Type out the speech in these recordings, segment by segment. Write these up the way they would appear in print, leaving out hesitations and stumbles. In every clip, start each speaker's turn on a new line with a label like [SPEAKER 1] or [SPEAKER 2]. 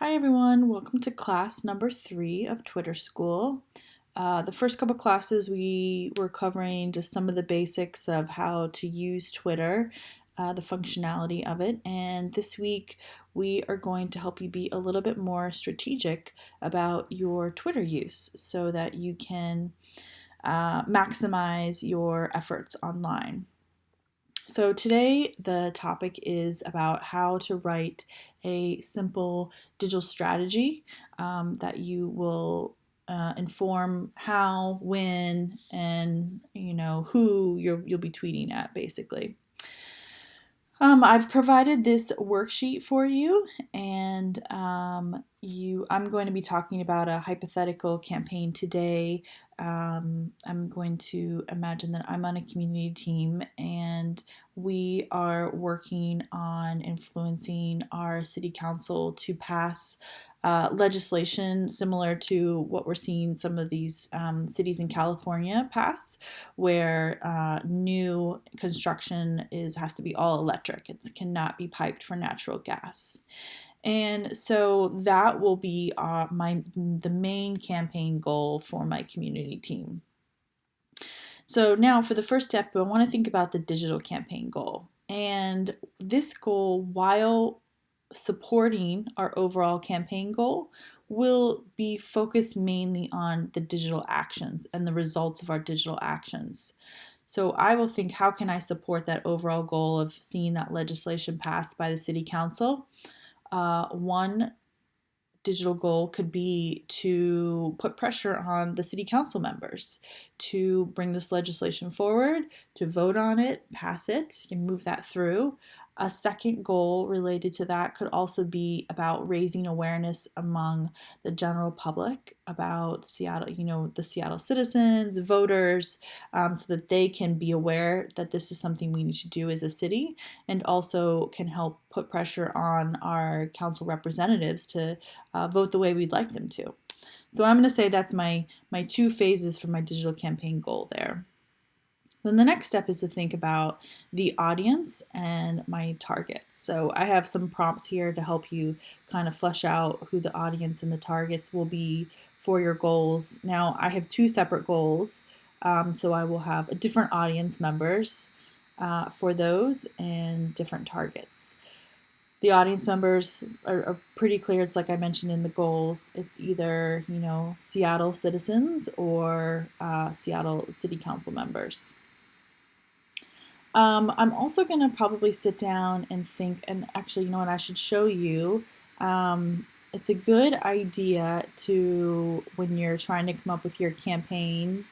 [SPEAKER 1] Hi everyone, welcome to class number 3 of Twitter School. The first couple classes we were covering just some of the basics of how to use Twitter, the functionality of it, and this week we are going to help you be a little bit more strategic about your Twitter use so that you can maximize your efforts online. So today the topic is about how to write a simple digital strategy that you will inform how, when, and who you'll be tweeting at, basically. I've provided this worksheet for you, and I'm going to be talking about a hypothetical campaign today. I'm going to imagine that I'm on a community team, and we are working on influencing our city council to pass legislation similar to what we're seeing some of these cities in California pass, where new construction has to be all electric. It cannot be piped for natural gas. And so that will be the main campaign goal for my community team. So now for the first step, I want to think about the digital campaign goal. And this goal, while supporting our overall campaign goal, will be focused mainly on the digital actions and the results of our digital actions. So I will think, how can I support that overall goal of seeing that legislation passed by the city council? One digital goal could be to put pressure on the city council members to bring this legislation forward, to vote on it, pass it, and move that through. A second goal related to that could also be about raising awareness among the general public about Seattle, the Seattle citizens, voters, so that they can be aware that this is something we need to do as a city, and also can help put pressure on our council representatives to vote the way we'd like them to. So I'm going to say that's my two phases for my digital campaign goal there. Then the next step is to think about the audience and my targets. So I have some prompts here to help you kind of flesh out who the audience and the targets will be for your goals. Now I have two separate goals, so I will have a different audience members for those and different targets. The audience members are pretty clear. It's like I mentioned in the goals. It's either, Seattle citizens or Seattle City Council members. I'm also going to probably sit down and think, and actually, you know what, I should show you. It's a good idea to, when you're trying to come up with your campaign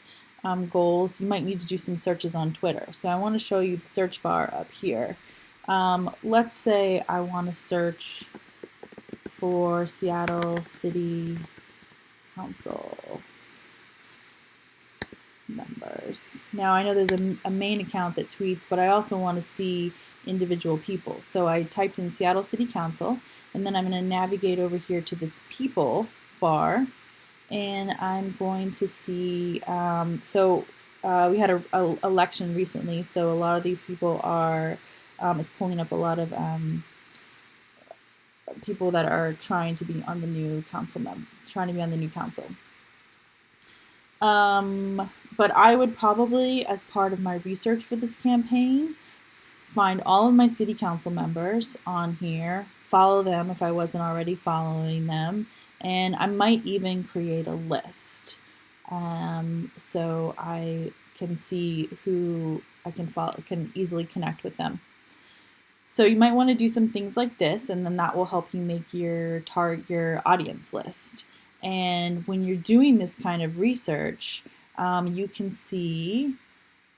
[SPEAKER 1] goals, you might need to do some searches on Twitter. So I want to show you the search bar up here. Let's say I want to search for Seattle City Council members. Now I know there's a main account that tweets, but I also want to see individual people. So I typed in Seattle City Council, and then I'm going to navigate over here to this people bar, and I'm going to see, we had a election recently, so a lot of these people are, it's pulling up a lot of people that are trying to be on the new council, But I would probably, as part of my research for this campaign, find all of my city council members on here, follow them if I wasn't already following them, and I might even create a list so I can see who I can follow, can easily connect with them. So you might want to do some things like this, and then that will help you make your audience list. And when you're doing this kind of research, you can see,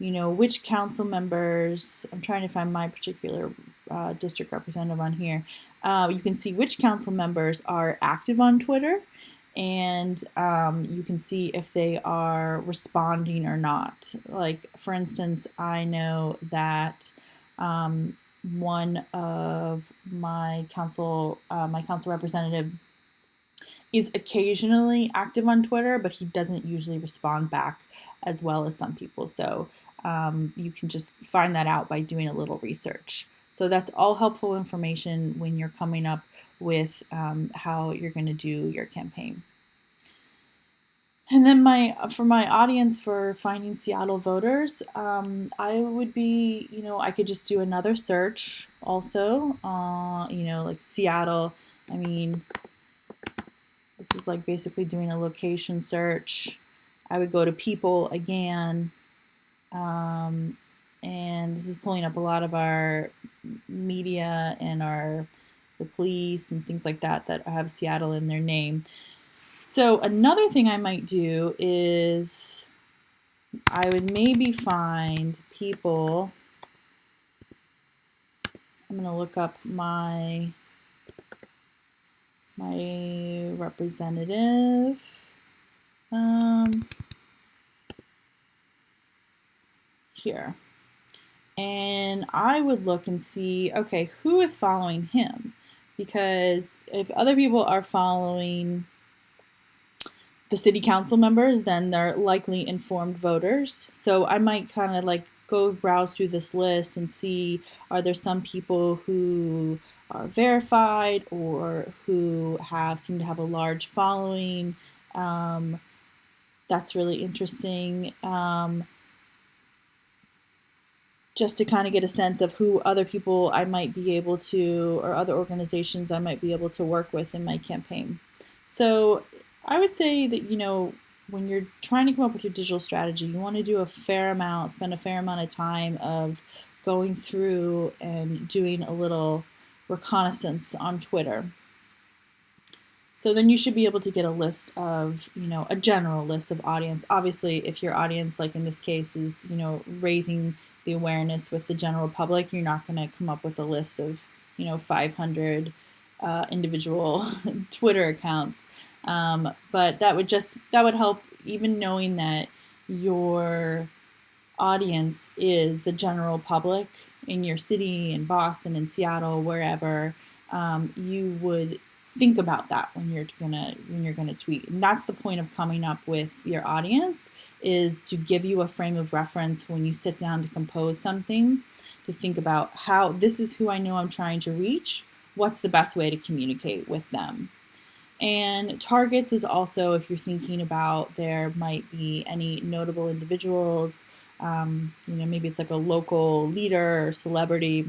[SPEAKER 1] which council members, I'm trying to find my particular district representative on here. You can see which council members are active on Twitter, and you can see if they are responding or not. Like, for instance, I know that one of my council representative is occasionally active on Twitter, but he doesn't usually respond back as well as some people. So you can just find that out by doing a little research. So that's all helpful information when you're coming up with how you're going to do your campaign. And then for my audience for finding Seattle voters, I would be, I could just do another search also, like Seattle. I mean, this is like basically doing a location search. I would go to people again, and this is pulling up a lot of our media and the police and things like that have Seattle in their name. So another thing I might do is I would maybe find people. I'm going to look up my representative. Here. And I would look and see, okay, who is following him? Because if other people are following the city council members, then they're likely informed voters. So I might kind of like go browse through this list and see, are there some people who are verified or who seem to have a large following? That's really interesting. Just to kind of get a sense of who other people I might be able to, or other organizations I might be able to work with in my campaign. So I would say that, when you're trying to come up with your digital strategy, you want to spend a fair amount of time of going through and doing a little reconnaissance on Twitter. So then you should be able to get a list of, a general list of audience. Obviously, if your audience, like in this case, is, raising the awareness with the general public, you're not going to come up with a list of 500 individual Twitter accounts, but that would help, even knowing that your audience is the general public in your city, in Boston, in Seattle, wherever. You would think about that when you're gonna tweet, and that's the point of coming up with your audience, is to give you a frame of reference when you sit down to compose something, to think about how this is who I know I'm trying to reach. What's the best way to communicate with them? And targets is also, if you're thinking about there might be any notable individuals, maybe it's like a local leader or celebrity,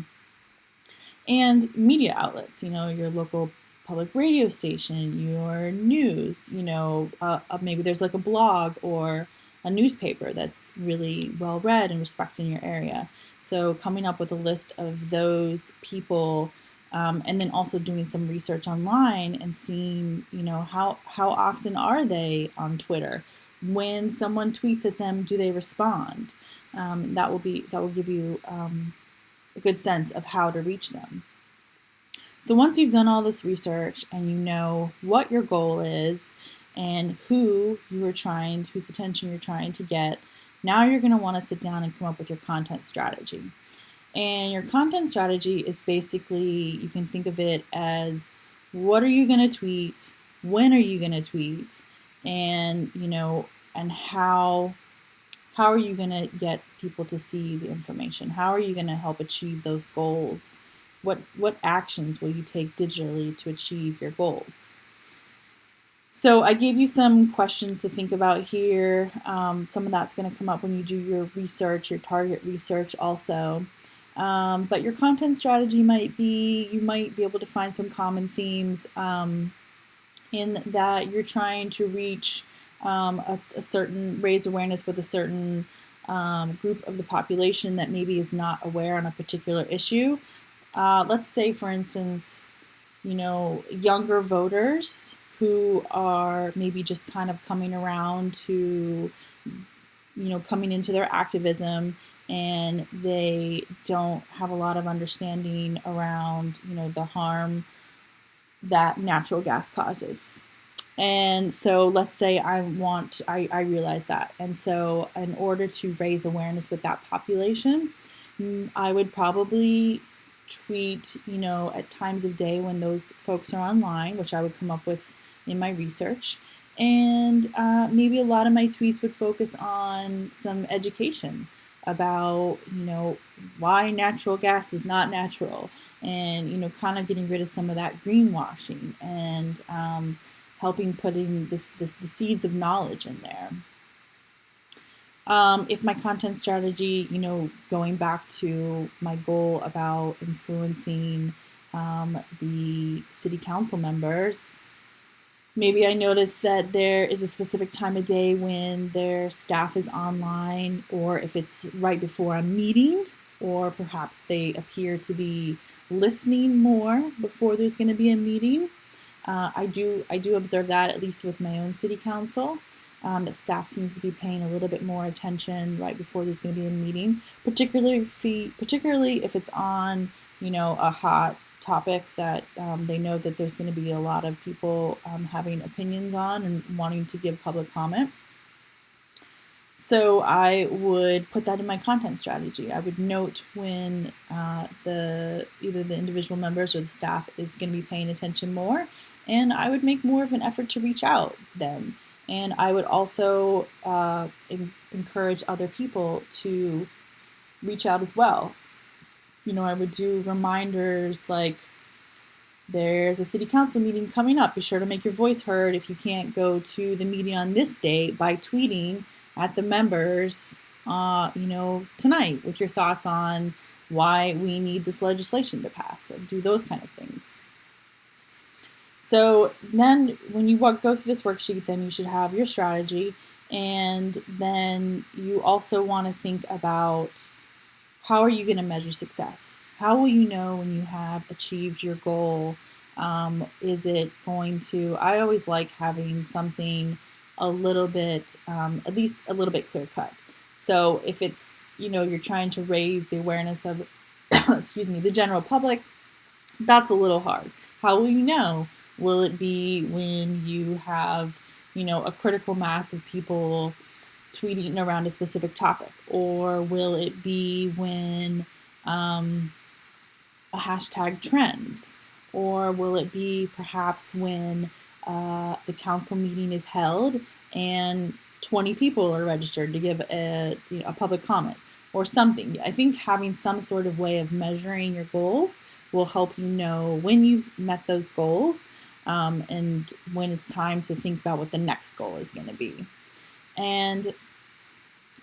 [SPEAKER 1] and media outlets, your local public radio station, your news, maybe there's like a blog or a newspaper that's really well read and respected in your area. So coming up with a list of those people, and then also doing some research online and seeing, how often are they on Twitter? When someone tweets at them, do they respond? That will give you a good sense of how to reach them. So once you've done all this research and you know what your goal is and whose attention you're trying to get, now you're going to want to sit down and come up with your content strategy. And your content strategy is basically, you can think of it as, what are you going to tweet? When are you going to tweet? And, and how are you going to get people to see the information? How are you going to help achieve those goals? What actions will you take digitally to achieve your goals? So I gave you some questions to think about here. Some of that's going to come up when you do your research, your target research also. But your content strategy you might be able to find some common themes in that you're trying to reach raise awareness with a certain group of the population that maybe is not aware on a particular issue. Let's say, for instance, younger voters who are maybe just kind of coming around to, coming into their activism, and they don't have a lot of understanding around, the harm that natural gas causes. And so let's say I realize that. And so in order to raise awareness with that population, I would probably tweet, at times of day when those folks are online, which I would come up with in my research. And maybe a lot of my tweets would focus on some education about, why natural gas is not natural, and, kind of getting rid of some of that greenwashing and helping putting the seeds of knowledge in there. If my content strategy, going back to my goal about influencing the city council members, maybe I notice that there is a specific time of day when their staff is online, or if it's right before a meeting, or perhaps they appear to be listening more before there's going to be a meeting. I do observe that, at least with my own city council, that staff seems to be paying a little bit more attention right before there's going to be a meeting, particularly if it's on, a hot topic that they know that there's going to be a lot of people having opinions on and wanting to give public comment. So I would put that in my content strategy. I would note when either the individual members or the staff is going to be paying attention more, and I would make more of an effort to reach out then. And I would also encourage other people to reach out as well. I would do reminders like, there's a city council meeting coming up. Be sure to make your voice heard if you can't go to the meeting on this date by tweeting at the members, tonight with your thoughts on why we need this legislation to pass. So do those kind of things. So then when you go through this worksheet, then you should have your strategy. And then you also want to think about, how are you going to measure success? How will you know when you have achieved your goal? Is it going to, I always like having something a little bit, at least a little bit clear cut. So if it's, you're trying to raise the awareness of, the general public, that's a little hard. How will you know? Will it be when you have, a critical mass of people tweeting around a specific topic? Or will it be when a hashtag trends? Or will it be perhaps when the council meeting is held and 20 people are registered to give a public comment or something? I think having some sort of way of measuring your goals will help you know when you've met those goals and when it's time to think about what the next goal is going to be. And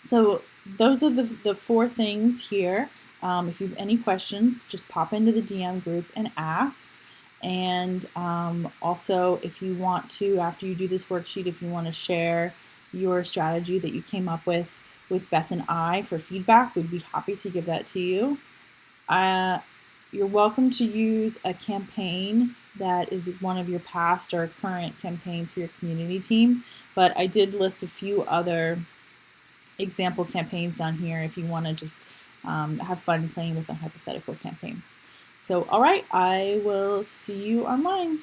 [SPEAKER 1] so those are the 4 things here. If you have any questions, just pop into the DM group and ask. And also, if you want to, after you do this worksheet, if you want to share your strategy that you came up with Beth and I for feedback, we'd be happy to give that to you. You're welcome to use a campaign that is one of your past or current campaigns for your community team, but I did list a few other example campaigns down here if you want to just have fun playing with a hypothetical campaign. So, all right, I will see you online.